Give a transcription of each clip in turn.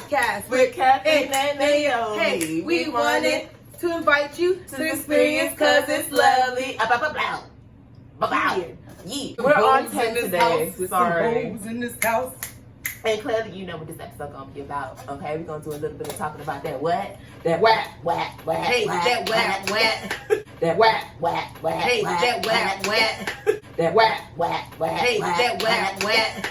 podcast with Kathleen and Naomi. Hey, we wanted to invite you to experience because it's lovely. Yeah. We're on 10 today. Sorry. Hoes in this house. And clearly, you know what this episode gonna be about. Okay, we're gonna do a little bit of talking about that what? That WAP. WAP. Hey, that WAP. That WAP. Hey, that WAP. That WAP. Hey, that WAP.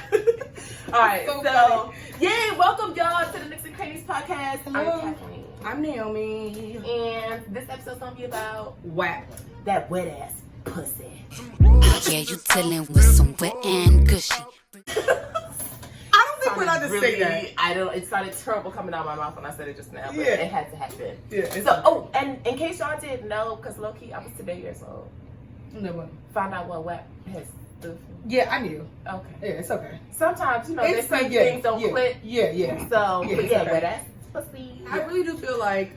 All right, So so yeah, welcome y'all to the Nooks and Crannies podcast. Hello. I'm Kathleen. I'm Naomi. And this episode's gonna be about WAP. that wet ass pussy. Yeah, you dealing with some wet and gushy. I don't think we're allowed to say that. I don't. It started terrible coming out of my mouth when I said it just now, but Yeah. it had to happen. Yeah. So, and in case y'all didn't know, because low key, I was today years old. No. Found out what WAP has stood for. Yeah, I knew. Okay. Yeah, it's okay. Sometimes, you know, It's there's like, some things don't click. Yeah. So, Yeah, but it's yeah, okay. wet ass pussy. I really do feel like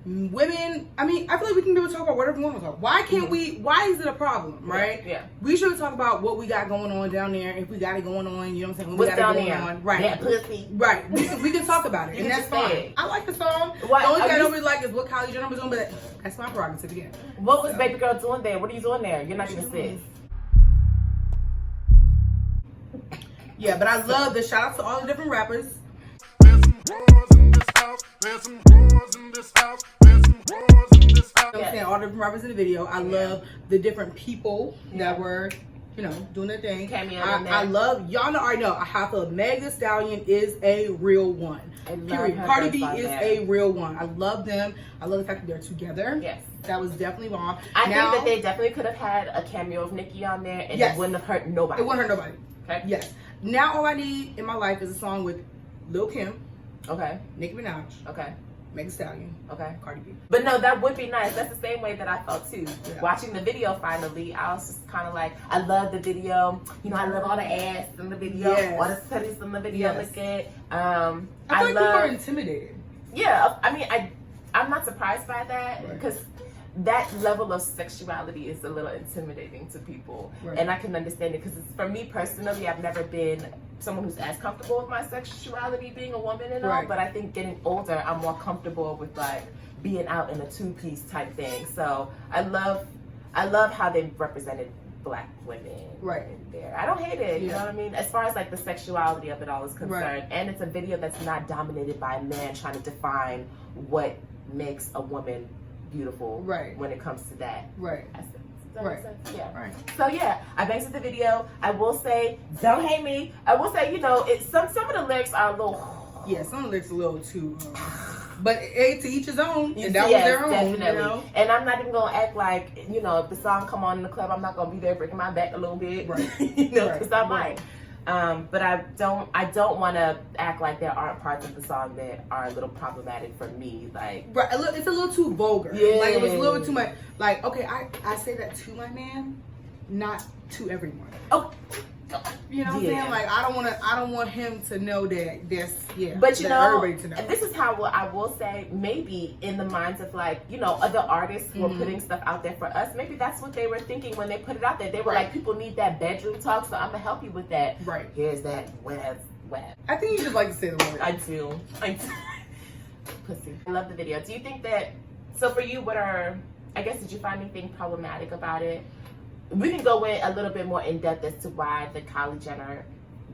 women, I feel like we can do talk about whatever we want to talk. Why can't we, why is it a problem, right? Yeah. We should talk about what we got going on down there, if we got it going on, you know what I'm saying? When What's we got down it going there? on. Right. That pussy. Right. We can talk about it, You and can that's just say fine. it. I like the song. Why- The only thing are I you- don't really like is what Kylie Jenner was doing, but that's my prerogative again. What was baby girl doing there? What are you doing there? You're not even sis. Yeah, but I love the shout out to all the different rappers. You know what I'm saying? All the different rappers in the video. I love the different people that were, you know, doing their thing. Cameo in there. I love, y'all already know, I feel Meg Thee Stallion is a real one. I love Period. her Cardi verse B on is there. a real one. I love them. I love the fact that they're together. Yes. That was definitely bomb. I Now, think that they definitely could have had a cameo of Nicki on there, and Yes. it wouldn't have hurt nobody. it wouldn't hurt nobody. Okay. Yes. Now all I need in my life is a song with Lil Kim, Okay. Nicki Minaj, Okay. Meg Thee Stallion, Okay. Cardi B. But no, that would be nice. That's the same way that I felt too. Yeah. Watching the video finally, I was just kind of like, I love the video. You know, I love all the ass in the video, Yes. all the titties in the video Yes. look good. I feel like people love. are intimidated. Yeah, I mean, I'm not surprised by that Right. because that level of sexuality is a little intimidating to people, Right. and I can understand it because for me personally, I've never been someone who's as comfortable with my sexuality being a woman and all. Right. But I think getting older, I'm more comfortable with like being out in a two-piece type thing. So I love how they represented Black women Right. in there. I don't hate it. You Yeah. know what I mean? As far as like the sexuality of it all is concerned, Right. and it's a video that's not dominated by a man trying to define what makes a woman beautiful. Right. When it comes to that. Right. Does that Right. make sense? Yeah. Right. So yeah, I banged with the video. I will say, don't hate me. I will say, you know, some of the lyrics are a little. Yeah, some of the lyrics a little too, but hey, to each his own, and that Yes, was their own. definitely. You know? And I'm not even gonna act like, you know, if the song come on in the club, I'm not gonna be there breaking my back a little bit, Right. you know, Right. because I might. But I don't want to act like there aren't parts of the song that are a little problematic for me, like. Right, it's a little too vulgar. Yeah. Like it was a little bit too much. Like, okay, I say that to my man, not to everyone. Oh. You know what Yeah. I'm saying? Like I don't want him to know that that's But you that know, everybody to know. and this is how I will say, maybe in the minds of like, you know, other artists who are putting stuff out there for us, maybe that's what they were thinking when they put it out there. They were Right. like, people need that bedroom talk, so I'm gonna help you with that. Right. Here's that web. I think you just like to say the word. I do. Pussy. I love the video. Do you think that? So for you, did you find anything problematic about it? We can go in a little bit more in depth as to why the Kylie Jenner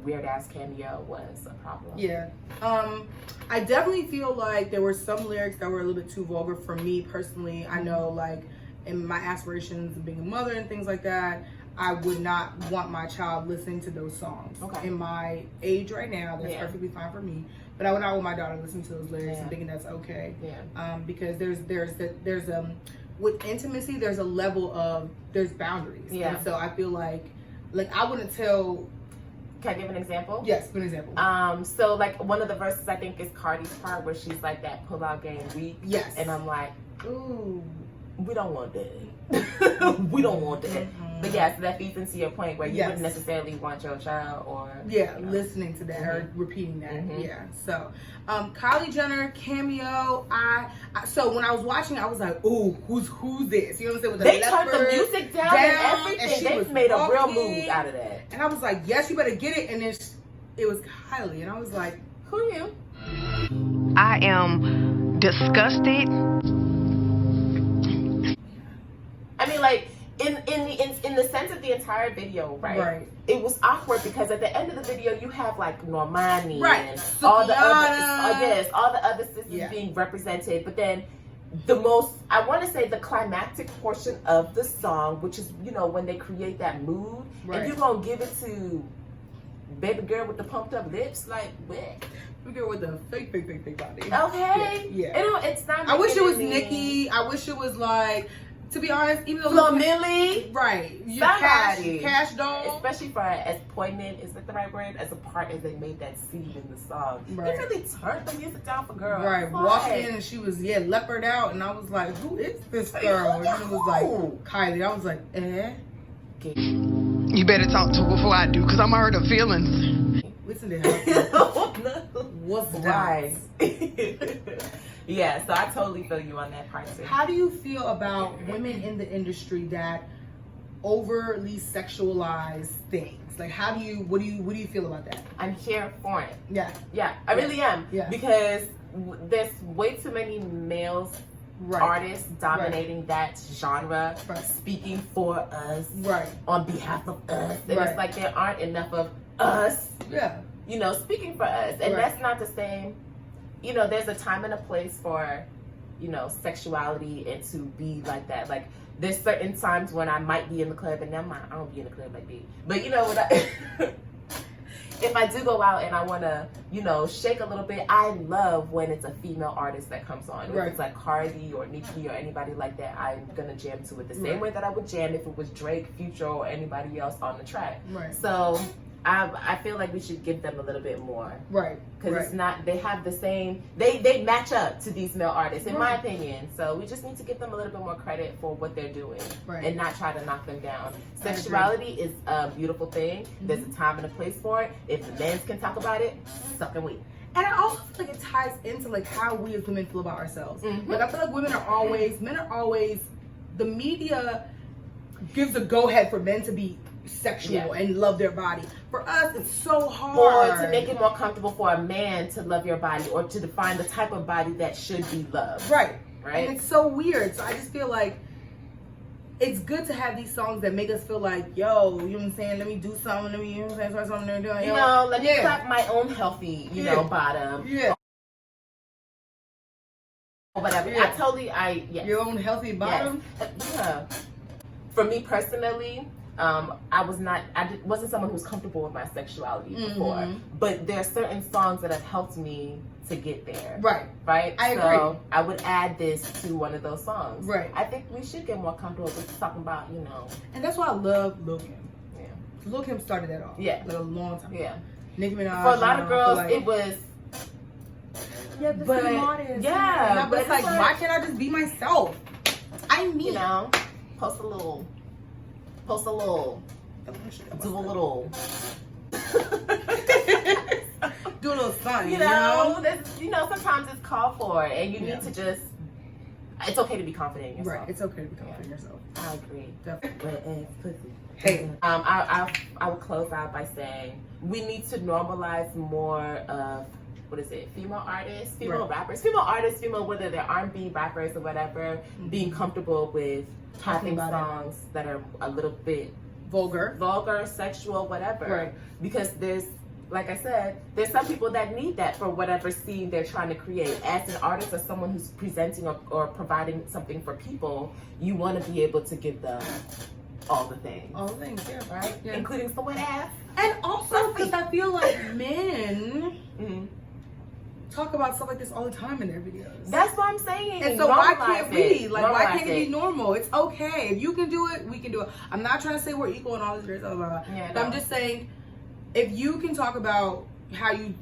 weird ass cameo was a problem. Yeah. I definitely feel like there were some lyrics that were a little bit too vulgar for me personally. I know, like, in my aspirations of being a mother and things like that, I would not want my child listening to those songs. Okay. In my age right now, that's Yeah. perfectly fine for me. But I would not want my daughter listening to those lyrics Yeah. and thinking that's okay. Yeah. Because there's with intimacy, there's a level of there's boundaries. Yeah. And so I feel like I wouldn't tell. Can I give an example? Yes, for an example. So like one of the verses I think is Cardi's part where she's like that pull out game weak. Yes. And I'm like, Ooh. we don't want that. We don't want that. But yeah, so that feeds into your point where you Yes. wouldn't necessarily want your child or Yeah, you know. listening to that or repeating that. Mhm. Yeah. So, Kylie Jenner cameo. So when I was watching, I was like, "Ooh, who's this?" You know what I'm saying? With the They turned the leopard music down and and she everything. was They made a real walking. move out of that. And I was like, "Yes, you better get it." And then it was Kylie, and I was like, Who are you? I am disgusted. I mean, like in the sense of the entire video, right? Right. It was awkward because at the end of the video, you have like Normani Right. and all the other, Sukiana. all the other sisters being represented. But then I want to say the climactic portion of the song, which is, you know, when they create that mood, and you're gonna give it to baby girl with the pumped up lips, like what? We go with the fake body. Okay. Yeah. It's not. I wish it was making any- Nicki. I wish it was like, to be honest, even though Flo Milli. right, Somebody. cash doll, especially for as poignant, is that the right word? As a part as they made that scene in the song, Right. It really turned the music down for girls. right. Why? Walked in and she was leopard out, and I was like, who is this girl? And it was like Kylie. I was like, You better talk to her before I do, because I'm hurt her feelings. listen to her. What's Why? Yeah, so I totally feel you on that part too. How do you feel about women in the industry that overly sexualize things? Like, what do you feel about that? I'm here for it. Yeah, I really am. Yeah. Because there's way too many males, artists dominating that genre, speaking for us, on behalf of us. And it's like there aren't enough of us, you know, speaking for us. And that's not the same. You know, there's a time and a place for, you know, sexuality and to be like that. Like, there's certain times when I might be in the club, and I don't be in the club like that. But, you know, if I do go out and I want to, you know, shake a little bit, I love when it's a female artist that comes on. If it's like Cardi or Nicki or anybody like that, I'm going to jam to it the same way that I would jam if it was Drake, Future, or anybody else on the track. So I feel like we should give them a little bit more. Because it's not, they have the same, they match up to these male artists, in my opinion. So we just need to give them a little bit more credit for what they're doing and not try to knock them down. Sexuality is a beautiful thing. There's a time and a place for it. If the men can talk about it, suck and weep. And I also feel like it ties into like how we as women feel about ourselves. Like, I feel like men are always, the media gives a go ahead for men to be sexual and love their body. For us, it's so hard. Or to make it more comfortable for a man to love your body, or to define the type of body that should be loved. Right. And it's so weird. So I just feel like it's good to have these songs that make us feel like, yo, you know what I'm saying? Let me do something. Let me, you know what I'm saying? Start something they're doing. You know, let me clap my own healthy, you know, bottom. Or whatever. Your own healthy bottom? Yeah. For me personally, I wasn't someone who was comfortable with my sexuality before, but there are certain songs that have helped me to get there. Right? I agree. I would add this to one of those songs. I think we should get more comfortable with talking about, you know. And that's why I love Lil Kim. Lil Kim started that off. Like a long time ago. Nicki Minaj. For a lot of girls, it was. But it's like, why can't I just be myself? You know, post a little, do a little. Do a little something, you know, sometimes it's called for, and you need to just, it's okay to be confident in yourself. It's okay to be confident in yourself. I agree. Definitely. Hey. I would close out by saying we need to normalize more of, female artists, female rappers, whether they're R&B rappers or whatever, being comfortable with having songs that are a little bit vulgar, sexual, whatever. Because there's, like I said, there's some people that need that for whatever scene they're trying to create. As an artist or someone who's presenting or providing something for people, you want to be able to give them all the things. Right? Including some wet ass. And also, because I feel like men talk about stuff like this all the time in their videos. That's what I'm saying. And so why can't we? Like, why can't it be normal? It's okay. If you can do it, we can do it. I'm not trying to say we're equal and all this great stuff, but I'm just saying, if you can talk about how you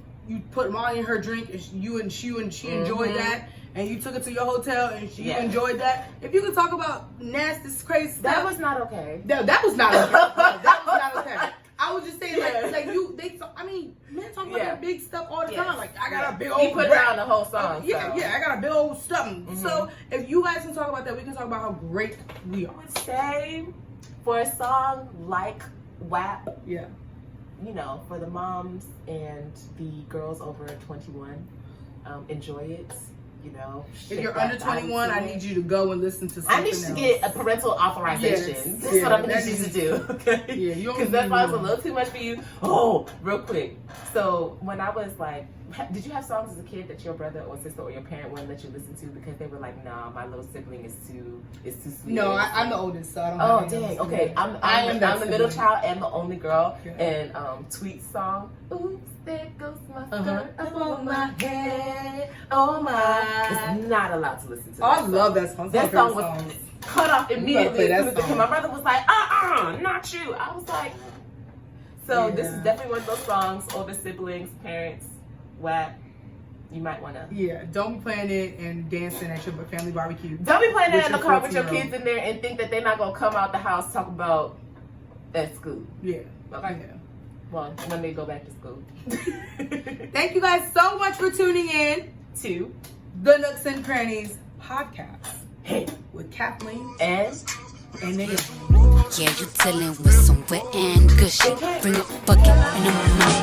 put Molly in her drink and she enjoyed that, and you took it to your hotel and she enjoyed that. If you can talk about nasty, crazy stuff, that was not okay. That was not okay. That was not okay. I was just saying, men talk about that big stuff all the time. Like, I got a big old. He put it on the whole song. I got a big old something. So if you guys can talk about that, we can talk about how great we are. Say, for a song like WAP, you know, for the moms and the girls over 21, enjoy it. You know, if you're under 21, I need you to go and listen to something I need you to get a parental authorization. Yes. This is what I'm going to need you to do. Okay? Yeah, because that was a little too much for you. Oh, real quick. So when I was like, did you have songs as a kid that your brother or sister or your parent wouldn't let you listen to because they were like, nah, my little sibling is too sweet? No, I'm the oldest, so I don't. Oh have any dang. others. Okay, I'm the middle child and the only girl. Yeah. And Tweet's song, "Oops, there goes my skirt up on my head, oh my." It's not allowed to listen to. Oh, I that love that song. That song was cut off immediately. That As soon as it came. My brother was like, not you. I was like, so this is definitely one of those songs. Older siblings, parents, WAP. You might want to. Yeah, don't be playing it and dancing at your family barbecue. Don't be playing that in the car with your 14-year-old. kids in there and think that they're not gonna come out the house talk about at school. Yeah. Okay. Yeah. Well, when they go back to school. Thank you guys so much for tuning in to the Nooks and Crannies podcast Hey with Kathleen and Naomi. Yeah, you chillin' with some wet and good shit. Bring a bucket and a mop.